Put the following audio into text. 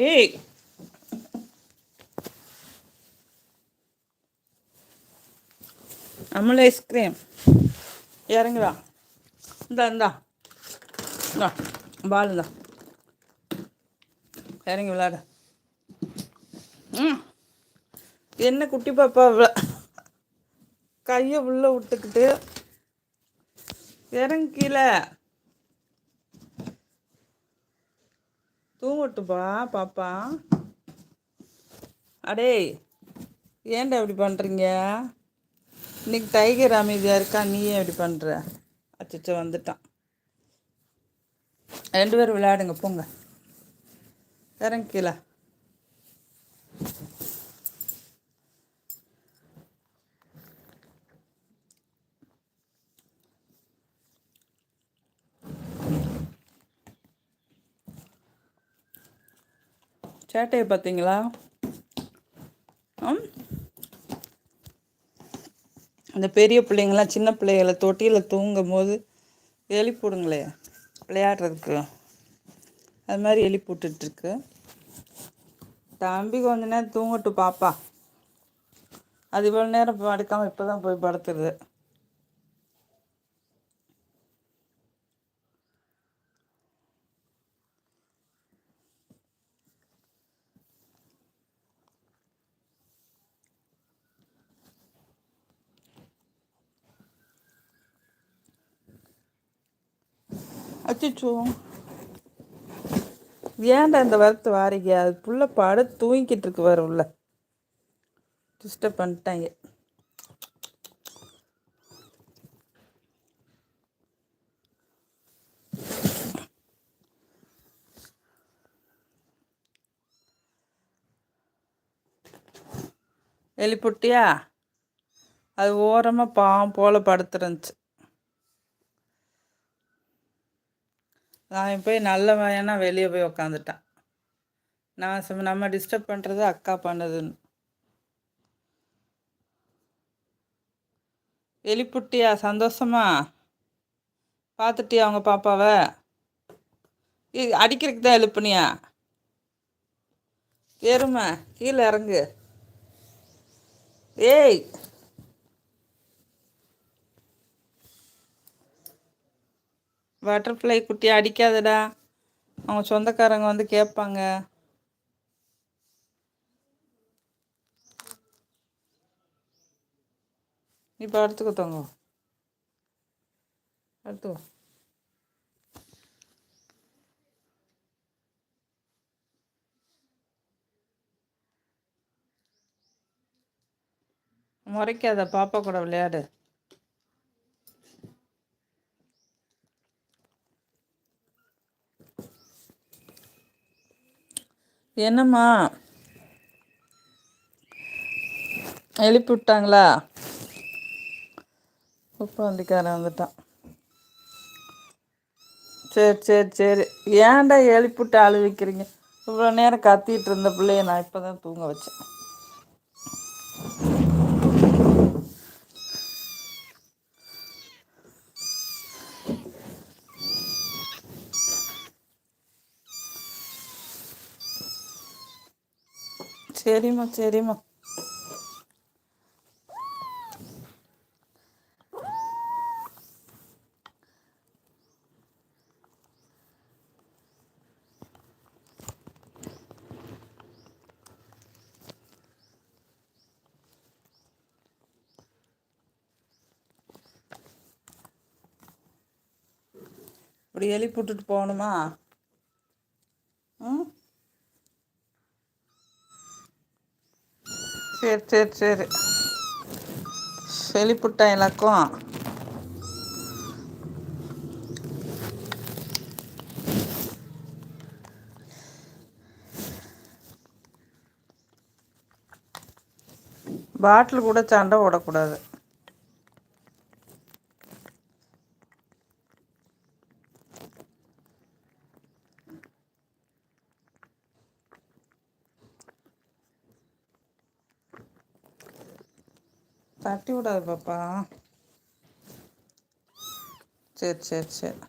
ஏய், அமுல் ஐஸ்கிரீம் இறங்குடா. இந்தா பால் இந்தா, இறங்கி விளையாட. ம், என்ன குட்டி பாப்பா கையை உள்ள விட்டுக்கிட்டு இறங்கி கீழே தூங்கட்டுப்பா பாப்பா. அடே, ஏன்டா இப்படி பண்ணுறீங்க? இன்னைக்கு டைகர் அமைதியாக இருக்கா, நீ ஏன் இப்படி பண்ணுற? அச்சச்சோ, வந்துட்டான். 2 பேரும் விளையாடுங்க, போங்க. இறங்கி கீழே. சேட்டையை பார்த்தீங்களா? அந்த பெரிய பிள்ளைங்களாம் சின்ன பிள்ளைகளை தொட்டியில் தூங்கும் போது எழுப்பிவிடுங்களே விளையாடுறதுக்கு. அது மாதிரி எழுப்பி விட்டுட்டுருக்கு. தம்பி கொஞ்ச நேரம் தூங்கட்டு பாப்பா. அது இவ்வளோ நேரம் படுக்காமல் இப்போ தான் போய் படுத்துருது. அச்சோ, ஏன்டா இந்த வரத்து வாரிங்க? அது புள்ள பாட தூங்கிக்கிட்டு இருக்கு, வர உள்ள டிஸ்டர்ப் பண்ணிட்டாங்க. எழுப்பிட்டியா? அது ஓரமாக பாவம் போல் படுத்துருந்துச்சு. நான் போய் நல்ல வயனா வெளியே போய் உக்காந்துட்டான். நான் நம்ம டிஸ்டர்ப் பண்ணுறது அக்கா பண்ணுதுன்னு. எழுப்பிட்டியா? சந்தோஷமா பார்த்துட்டியா அவங்க பாப்பாவை? அடிக்கிறதுக்கு தான் எழுப்புனியா? ஏறுமா, கீழே இறங்கு. ஏய், பட்டர்ஃப்ளை குட்டியை அடிக்காதடா, அவங்க சொந்தக்காரங்க வந்து கேட்பாங்க. இப்போ அடுத்துக்க தோங்க, அடுத்து முறைக்காத, பாப்பா கூட விளையாடு. என்னம்மா, எழுப்பி விட்டாங்களா? உப்பு வண்டிக்காரன் வந்துட்டான். சரி சரி சரி, ஏன்டா எழுப்பிவிட்டு அழு வைக்கிறீங்க? இவ்வளோ நேரம் கத்திட்டு இருந்த பிள்ளைய நான் இப்போ தான் தூங்க வச்சேன். சரிம்மா சரிம்மா. இப்படி எழுப்பி விட்டுட்டு போகணுமா? ம், சரி சரி சரி, எழுப்பிவிட்டேன் எல்லாக்கும். பாட்டில் கூட சண்டை ஓடக்கூடாது. தட்டி விடாது பாப்பா. சரி சரி சரி.